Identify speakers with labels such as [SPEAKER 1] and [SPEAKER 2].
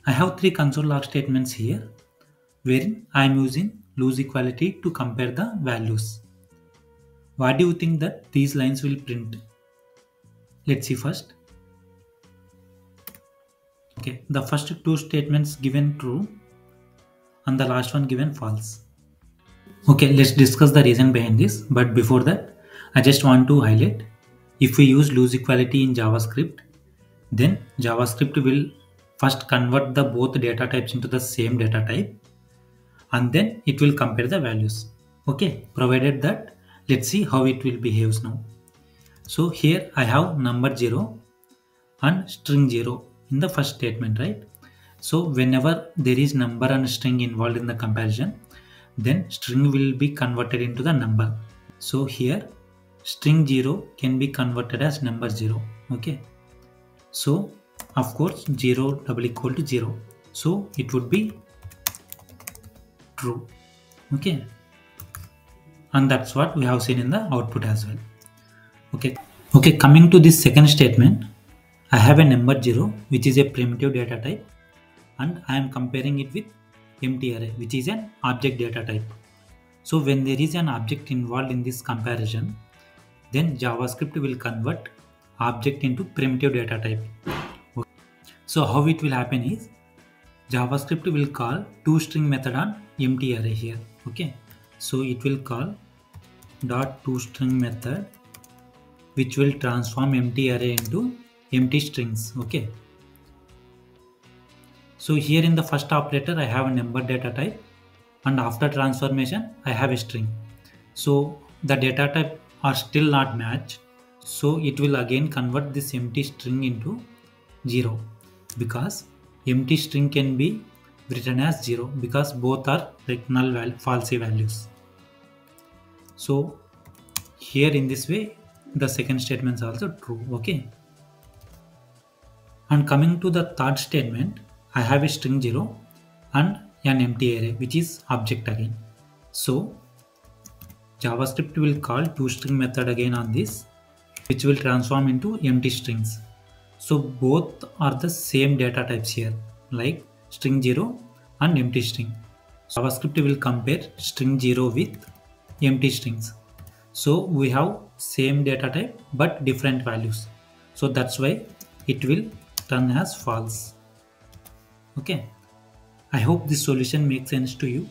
[SPEAKER 1] I have three console log statements here, wherein I am using lose equality to compare the values. What do you think that these lines will print? Let's see first. Okay, the first two statements given true and the last one given false. Okay, let's discuss the reason behind this. But before that, I just want to highlight, if we use lose equality in JavaScript, then JavaScript will first convert the both data types into the same data type, and then it will compare the values. Okay, provided that, let's see how it will behaves now. So here I have number 0 and string 0 in the first statement, right? So whenever there is number and string involved in the comparison, then string will be converted into the number. So here string 0 can be converted as number 0. Okay, so of course 0 double equal to 0, so it would be true. Okay, and that's what we have seen in the output as well. Okay, coming to this second statement, I have a number 0 which is a primitive data type, and I am comparing it with empty array which is an object data type. So when there is an object involved in this comparison, then JavaScript will convert object into primitive data type. Okay. So how it will happen is, JavaScript will call toString method on empty array here. Okay, so it will call .toString method which will transform empty array into empty strings. Okay, so here in the first operator I have a number data type, and after transformation I have a string. So the data type are still not matched, so it will again convert this empty string into 0, because empty string can be written as 0 because both are like null false values. So here in this way the second statement is also true. Okay, and coming to the third statement, I have a string 0 and an empty array which is object again. So JavaScript will call toString method again on this, which will transform into empty strings. So both are the same data types here, like string 0 and empty string. So JavaScript will compare string 0 with empty strings. So we have same data type but different values. So that's why it will turn as false. Okay, I hope this solution makes sense to you.